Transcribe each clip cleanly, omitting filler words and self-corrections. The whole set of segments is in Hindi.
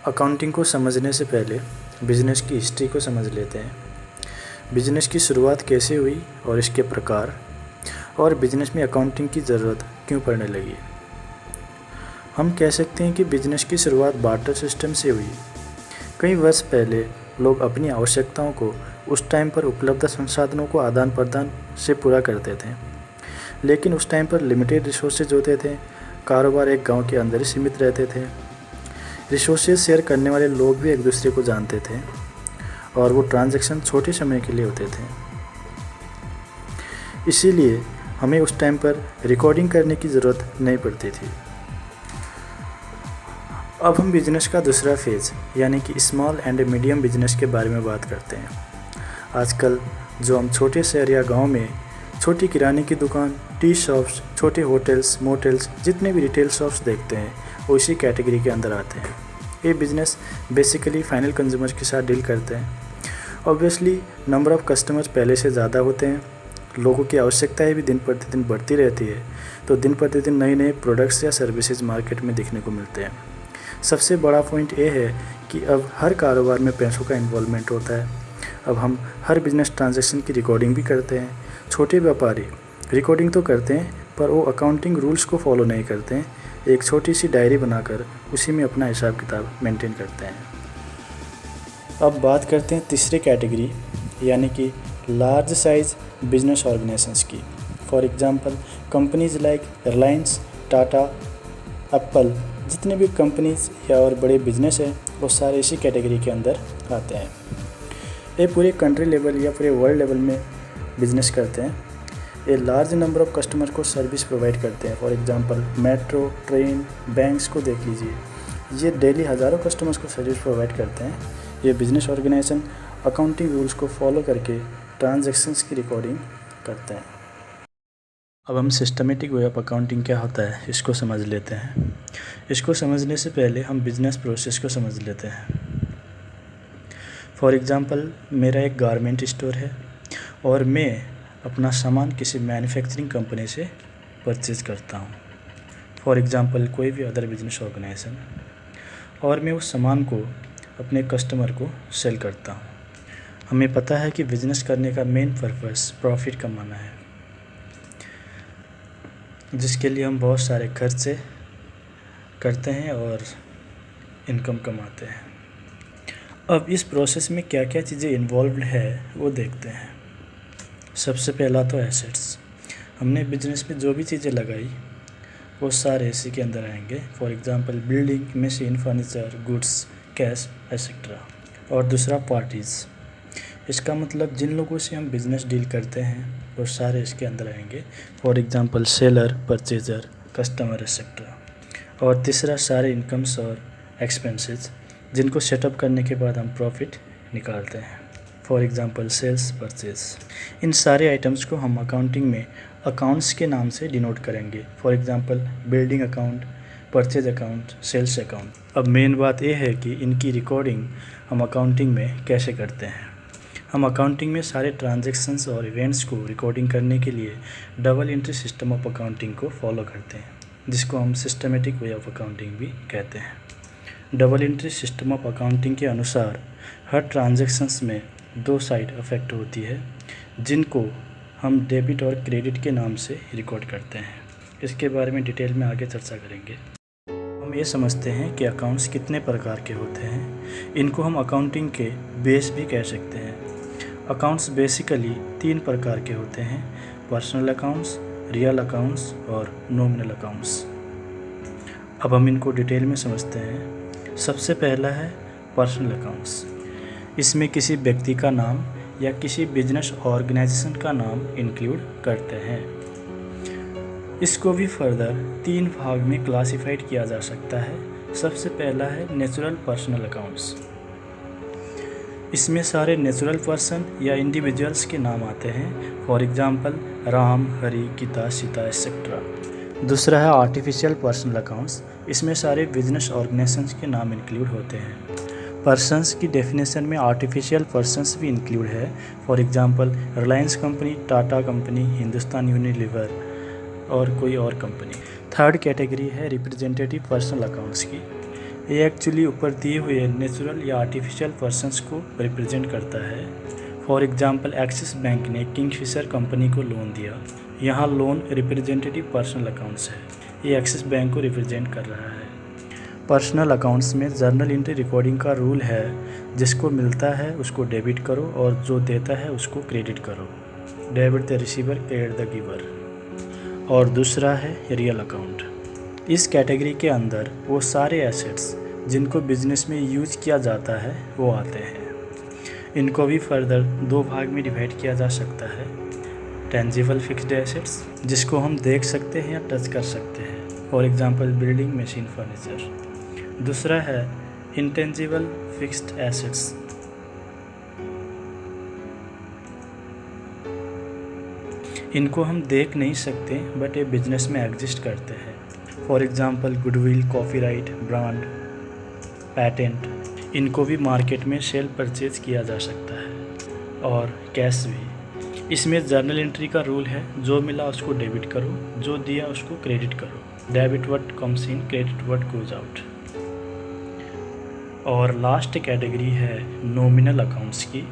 अकाउंटिंग को समझने से पहले बिजनेस की हिस्ट्री को समझ लेते हैं। बिजनेस की शुरुआत कैसे हुई और इसके प्रकार, और बिजनेस में अकाउंटिंग की ज़रूरत क्यों पड़ने लगी। हम कह सकते हैं कि बिजनेस की शुरुआत बार्टर सिस्टम से हुई। कई वर्ष पहले लोग अपनी आवश्यकताओं को उस टाइम पर उपलब्ध संसाधनों को आदान प्रदान से पूरा करते थे, लेकिन उस टाइम पर लिमिटेड रिसोर्सेज होते थे। कारोबार एक गांव के अंदर ही सीमित रहते थे। रिसोर्सेज शेयर करने वाले लोग भी एक दूसरे को जानते थे और वो ट्रांजैक्शन छोटे समय के लिए होते थे। इसीलिए हमें उस टाइम पर रिकॉर्डिंग करने की ज़रूरत नहीं पड़ती थी। अब हम बिजनेस का दूसरा फेज़ यानी कि स्मॉल एंड मीडियम बिजनेस के बारे में बात करते हैं। आजकल जो हम छोटे शहर या गांव में छोटी किराने की दुकान, टी शॉप्स, छोटे होटल्स, मोटल्स, जितने भी रिटेल शॉप्स देखते हैं वो इसी कैटेगरी के अंदर आते हैं। ये बिज़नेस बेसिकली फाइनल कंज्यूमर के साथ डील करते हैं। ऑब्वियसली नंबर ऑफ़ कस्टमर्स पहले से ज़्यादा होते हैं, लोगों की आवश्यकताएं भी दिन प्रतिदिन बढ़ती रहती है, तो दिन प्रतिदिन नए नए प्रोडक्ट्स या सर्विसेज मार्केट में दिखने को मिलते हैं। सबसे बड़ा पॉइंट ये है कि अब हर कारोबार में पैसों का इन्वॉल्वमेंट होता है। अब हम हर बिजनेस ट्रांजैक्शन की रिकॉर्डिंग भी करते हैं। छोटे व्यापारी रिकॉर्डिंग तो करते हैं, पर वो अकाउंटिंग रूल्स को फॉलो नहीं करते हैं। एक छोटी सी डायरी बनाकर उसी में अपना हिसाब किताब मेंटेन करते हैं। अब बात करते हैं तीसरी कैटेगरी यानी कि लार्ज साइज बिजनेस ऑर्गेनाइजेशंस की। For example companies like Reliance, Tata, Apple, जितने भी कंपनीज या और बड़े बिजनेस हैं वो सारे इसी कैटेगरी के अंदर आते हैं। ये पूरे कंट्री लेवल या पूरे वर्ल्ड लेवल में बिजनेस करते हैं। ये लार्ज नंबर ऑफ़ कस्टमर को सर्विस प्रोवाइड करते हैं। For example metro, train, banks को देख लीजिए, ये डेली हज़ारों कस्टमर्स को सर्विस प्रोवाइड करते हैं। ये बिजनेस ऑर्गेनाइजेशन अकाउंटिंग रूल्स को फॉलो करके ट्रांजैक्शंस की रिकॉर्डिंग करते हैं। अब हम सिस्टमेटिक वे ऑफ अकाउंटिंग क्या होता है इसको समझ लेते हैं। इसको समझने से पहले हम बिजनेस प्रोसेस को समझ लेते हैं। फॉर एग्जांपल मेरा एक गारमेंट स्टोर है और मैं अपना सामान किसी मैन्युफैक्चरिंग कंपनी से परचेज़ करता हूँ। फॉर एग्जांपल कोई भी अदर बिजनेस ऑर्गेनाइजेशन, और मैं उस सामान को अपने कस्टमर को सेल करता हूँ। हमें पता है कि बिज़नेस करने का मेन पर्पस प्रॉफिट कमाना है, जिसके लिए हम बहुत सारे खर्चे करते हैं और इनकम कमाते हैं। अब इस प्रोसेस में क्या क्या चीज़ें इन्वॉल्व्ड है वो देखते हैं। सबसे पहला तो एसेट्स। हमने बिजनेस में जो भी चीज़ें लगाई वो सारे इसी के अंदर आएंगे। For example building, machine, furniture, goods, cash etcetera. और दूसरा पार्टीज़। इसका मतलब जिन लोगों से हम बिज़नेस डील करते हैं वो सारे इसके अंदर आएंगे। For example seller, purchaser, customer etcetera. और तीसरा सारे इनकम्स और एक्सपेंसेस जिनको सेटअप करने के बाद हम प्रॉफिट निकालते हैं। For example sales, purchase. इन सारे आइटम्स को हम अकाउंटिंग में अकाउंट्स के नाम से डिनोट करेंगे। For example building account, purchase account, sales account. अब मेन बात यह है कि इनकी रिकॉर्डिंग हम अकाउंटिंग में कैसे करते हैं। हम अकाउंटिंग में सारे ट्रांजैक्शंस और इवेंट्स को रिकॉर्डिंग करने के लिए double entry system of accounting को फॉलो करते हैं, जिसको हम सिस्टमेटिक वे ऑफ अकाउंटिंग भी कहते हैं। Double entry system of accounting के अनुसार हर ट्रांजैक्शंस में दो साइड अफेक्ट होती है, जिनको हम डेबिट और क्रेडिट के नाम से रिकॉर्ड करते हैं। इसके बारे में डिटेल में आगे चर्चा करेंगे। हम ये समझते हैं कि अकाउंट्स कितने प्रकार के होते हैं। इनको हम अकाउंटिंग के बेस भी कह सकते हैं। अकाउंट्स बेसिकली 3 प्रकार के होते हैं: पर्सनल अकाउंट्स, रियल अकाउंट्स और नॉमिनल अकाउंट्स। अब हम इनको डिटेल में समझते हैं। सबसे पहला है पर्सनल अकाउंट्स। इसमें किसी व्यक्ति का नाम या किसी बिजनेस ऑर्गेनाइजेशन का नाम इंक्लूड करते हैं। इसको भी फर्दर 3 भाग में क्लासिफाइड किया जा सकता है। सबसे पहला है नेचुरल पर्सनल अकाउंट्स। इसमें सारे नेचुरल पर्सन या इंडिविजुअल्स के नाम आते हैं। For example Ram, Hari, Geeta, Sita etcetera. दूसरा है आर्टिफिशियल पर्सनल अकाउंट्स। इसमें सारे बिजनेस ऑर्गेनाइजेशंस के नाम इंक्लूड होते हैं। पर्सन्स की डेफिनेशन में आर्टिफिशियल पर्सन्स भी इंक्लूड है। For example Reliance company, Tata company, Hindustan Unilever और कोई और कंपनी। थर्ड कैटेगरी है रिप्रेजेंटेटिव पर्सनल अकाउंट्स की। ये एक्चुअली ऊपर दिए हुए नेचुरल या आर्टिफिशियल पर्सन्स को रिप्रेजेंट करता है। फॉर एग्जांपल एक्सिस बैंक ने किंगफिशर कंपनी को लोन दिया। यहाँ लोन रिप्रेजेंटेटिव पर्सनल अकाउंट्स है, ये एक्सिस बैंक को रिप्रेजेंट कर रहा है। पर्सनल अकाउंट्स में जर्नल एंट्री रिकॉर्डिंग का रूल है, जिसको मिलता है उसको डेबिट करो और जो देता है उसको क्रेडिट करो। Debit the receiver, credit the giver. और दूसरा है रियल अकाउंट। इस कैटेगरी के अंदर वो सारे एसेट्स जिनको बिजनेस में यूज किया जाता है वो आते हैं। इनको भी फर्दर दो भाग में डिवाइड किया जा सकता है। टेंजिबल फिक्स्ड एसेट्स, जिसको हम देख सकते हैं या टच कर सकते हैं, for example building, machine, furniture. दूसरा है इंटेंजिबल फिक्स्ड एसेट्स, इनको हम देख नहीं सकते बट ये बिजनेस में एग्जिस्ट करते हैं। For example goodwill, copyright, brand, patent. इनको भी मार्केट में सेल परचेज किया जा सकता है। और कैश भी। इसमें जर्नल एंट्री का रूल है, जो मिला उसको डेबिट करो, जो दिया उसको क्रेडिट करो। Debit what comes in, credit what goes out. और लास्ट कैटेगरी है नॉमिनल अकाउंट्स की।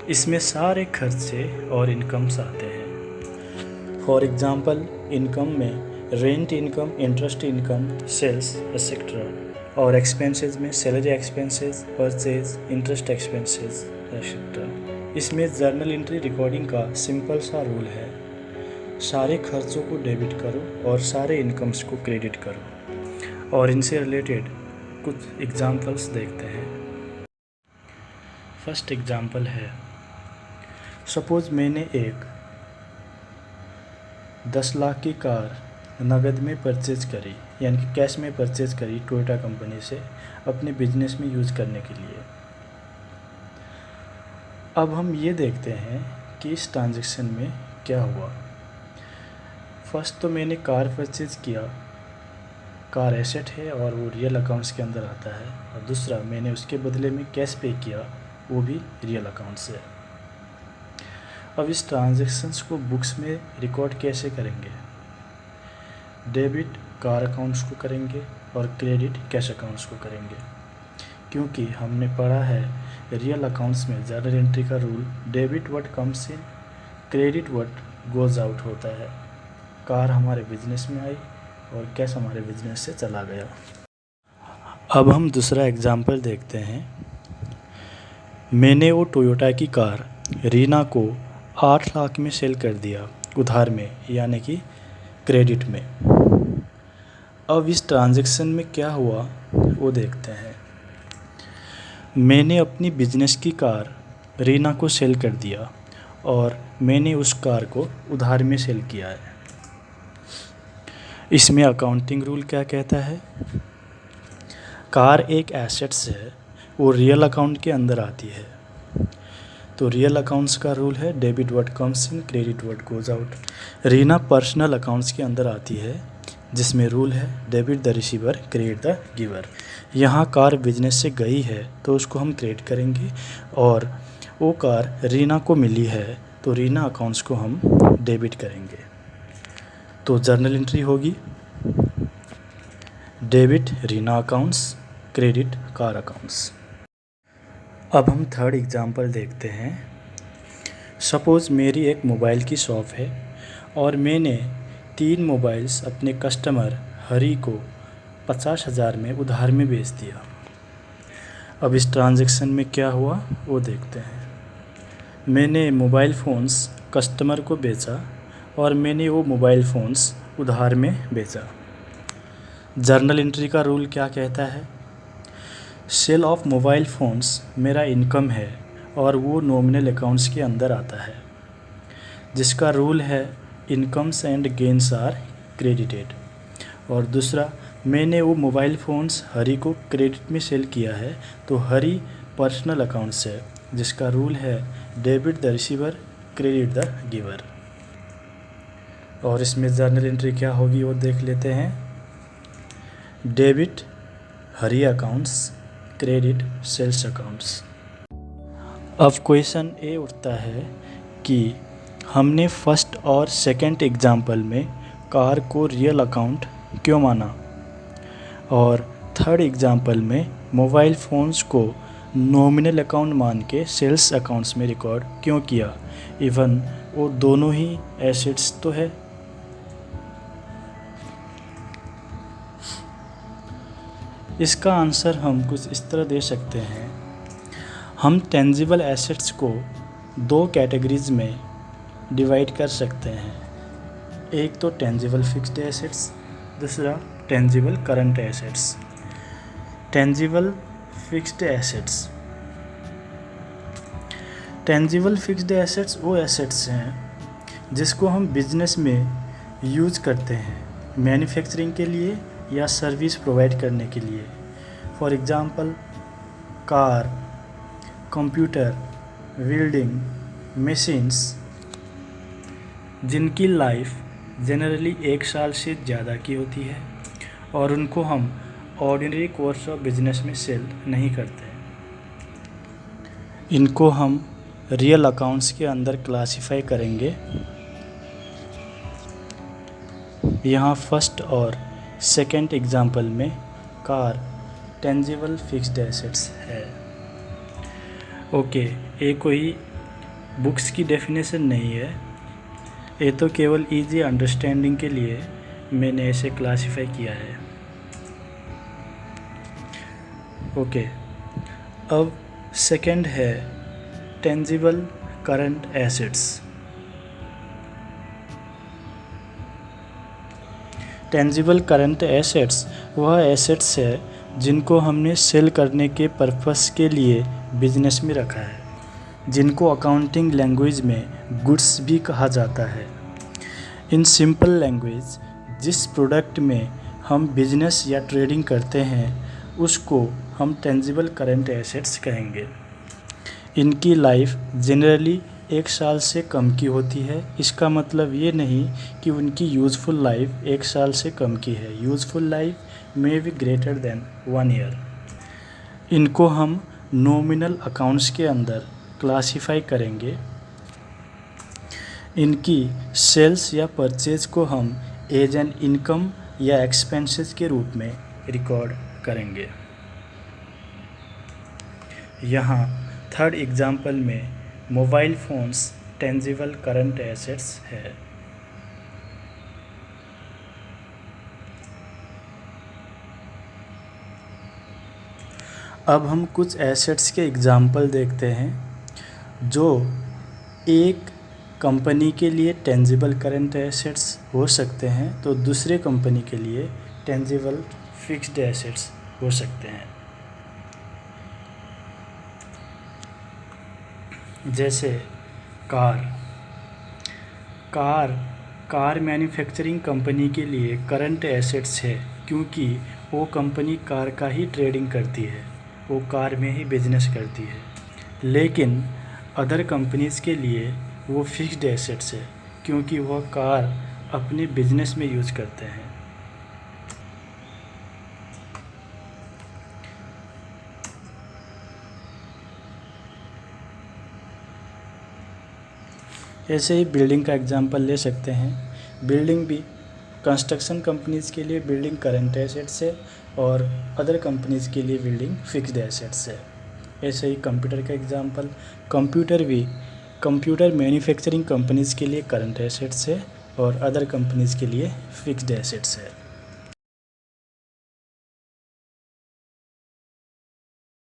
इसमें सारे खर्चे और इनकम्स आते हैं। फॉर एग्जांपल इनकम में rent income, interest income, sales etcetera. और एक्सपेंसेस में salary expenses, purchase, interest expenses etcetera. इसमें जर्नल एंट्री रिकॉर्डिंग का सिंपल सा रूल है, सारे खर्चों को डेबिट करो और सारे इनकम्स को क्रेडिट करो। और इनसे रिलेटेड कुछ एग्जांपल्स देखते हैं। फर्स्ट एग्जांपल है, सपोज मैंने एक 10 लाख की कार नगद में परचेज करी, यानी कि कैश में परचेज करी टोयोटा कंपनी से अपने बिजनेस में यूज़ करने के लिए। अब हम ये देखते हैं कि इस ट्रांजैक्शन में क्या हुआ। फर्स्ट तो मैंने कार परचेज किया, कार एसेट है और वो रियल अकाउंट्स के अंदर आता है। और दूसरा मैंने उसके बदले में कैश पे किया, वो भी रियल अकाउंट्स है। अब इस ट्रांजैक्शंस को बुक्स में रिकॉर्ड कैसे करेंगे? डेबिट कार अकाउंट्स को करेंगे और क्रेडिट कैश अकाउंट्स को करेंगे, क्योंकि हमने पढ़ा है रियल अकाउंट्स में जर्नल एंट्री का rule debit what comes in, credit what goes out होता है। कार हमारे बिजनेस में आई और कैश हमारे बिजनेस से चला गया। अब हम दूसरा एग्जाम्पल देखते हैं। मैंने वो टोयोटा की कार रीना को 8 लाख में सेल कर दिया उधार में, यानी कि क्रेडिट में। अब इस ट्रांजैक्शन में क्या हुआ वो देखते हैं। मैंने अपनी बिजनेस की कार रीना को सेल कर दिया और मैंने उस कार को उधार में सेल किया है। इसमें अकाउंटिंग रूल क्या कहता है? कार एक एसेट्स है, वो रियल अकाउंट के अंदर आती है। तो रियल अकाउंट्स का रूल है debit what comes in, credit what goes out. Reena personal accounts के अंदर आती है, जिसमें रूल है debit the receiver, credit the giver. यहाँ कार बिजनेस से गई है तो उसको हम क्रेडिट करेंगे, और वो कार रीना को मिली है तो रीना अकाउंट्स को हम डेबिट करेंगे। तो जर्नल एंट्री होगी debit Reena accounts, credit car accounts. अब हम थर्ड एग्जांपल देखते हैं। सपोज़ मेरी एक मोबाइल की शॉप है और मैंने 3 मोबाइल्स अपने कस्टमर हरी को 50,000 में उधार में बेच दिया। अब इस ट्रांजैक्शन में क्या हुआ वो देखते हैं। मैंने मोबाइल फ़ोन्स कस्टमर को बेचा और मैंने वो मोबाइल फ़ोन्स उधार में बेचा। जर्नल एंट्री का रूल क्या कहता है? सेल ऑफ मोबाइल फ़ोन्स मेरा इनकम है और वो नॉमिनल अकाउंट्स के अंदर आता है, जिसका रूल है incomes and gains are credited. और दूसरा, मैंने वो मोबाइल फ़ोन्स हरी को क्रेडिट में सेल किया है तो हरी पर्सनल अकाउंट्स है, जिसका रूल है debit the receiver, credit the giver. और इसमें जर्नल एंट्री क्या होगी वो देख लेते हैं। डेबिट हरी अकाउंट्स, क्रेडिट सेल्स अकाउंट्स। अब क्वेश्चन ये उठता है कि हमने फर्स्ट और सेकंड एग्जाम्पल में कार को रियल अकाउंट क्यों माना, और थर्ड एग्जाम्पल में मोबाइल फ़ोन्स को नॉमिनल अकाउंट मान के सेल्स अकाउंट्स में रिकॉर्ड क्यों किया, इवन वो दोनों ही एसेट्स तो है। इसका आंसर हम कुछ इस तरह दे सकते हैं। हम टेंजिबल एसेट्स को दो कैटेगरीज में डिवाइड कर सकते हैं। एक तो टेंजिबल फिक्स्ड एसेट्स, दूसरा tangible current assets. Tangible fixed assets, tangible fixed assets वो एसेट्स हैं जिसको हम बिजनेस में यूज करते हैं, मैन्युफैक्चरिंग के लिए या सर्विस प्रोवाइड करने के लिए। For example car, computer, building, machines, जिनकी लाइफ जनरली 1 साल से ज़्यादा की होती है और उनको हम ऑर्डिनरी कोर्स ऑफ बिजनेस में सेल नहीं करते। इनको हम रियल अकाउंट्स के अंदर क्लासिफाई करेंगे। यहाँ फर्स्ट और सेकंड एग्जाम्पल में कार टेंजिबल फिक्स्ड एसेट्स है। ओके, ये कोई बुक्स की डेफिनेशन नहीं है, ये तो केवल इजी अंडरस्टैंडिंग के लिए मैंने इसे क्लासिफाई किया है। ओके, अब सेकंड है tangible current assets. Tangible current assets वह एसेट्स है जिनको हमने सेल करने के पर्पस के लिए बिजनेस में रखा है, जिनको अकाउंटिंग लैंग्वेज में गुड्स भी कहा जाता है। इन सिंपल लैंग्वेज, जिस प्रोडक्ट में हम बिजनेस या ट्रेडिंग करते हैं उसको हम टेंजिबल करंट एसेट्स कहेंगे। इनकी लाइफ जनरली 1 साल से कम की होती है। इसका मतलब ये नहीं कि उनकी यूज़फुल लाइफ 1 साल से कम की है। Useful life may be greater than 1 year. इनको हम नॉमिनल अकाउंट्स के अंदर क्लासिफाई करेंगे। इनकी सेल्स या परचेज को हम एज एन इनकम या एक्सपेंसेस के रूप में रिकॉर्ड करेंगे। यहाँ थर्ड एग्जाम्पल में mobile phones tangible current assets है। अब हम कुछ एसेट्स के एग्जाम्पल देखते हैं जो एक कंपनी के लिए टेंजिबल करंट एसेट्स हो सकते हैं तो दूसरे कंपनी के लिए टेंजिबल फिक्स्ड एसेट्स हो सकते हैं। जैसे कार मैन्युफैक्चरिंग कंपनी के लिए करंट एसेट्स है क्योंकि वो कंपनी कार का ही ट्रेडिंग करती है, वो कार में ही बिजनेस करती है। लेकिन अदर कंपनीज़ के लिए वो फिक्स्ड एसेट्स है क्योंकि वह कार अपने बिजनेस में यूज़ करते हैं। ऐसे ही बिल्डिंग का एग्जांपल ले सकते हैं। बिल्डिंग भी कंस्ट्रक्शन कंपनीज़ के लिए बिल्डिंग करंट एसेट्स है और अदर कंपनीज़ के लिए बिल्डिंग फिक्स्ड एसेट्स है। ऐसे ही कंप्यूटर का एग्जांपल, कंप्यूटर भी कंप्यूटर मैन्युफैक्चरिंग कंपनीज़ के लिए करंट एसेट्स है और अदर कंपनीज़ के लिए फिक्स्ड एसेट्स है।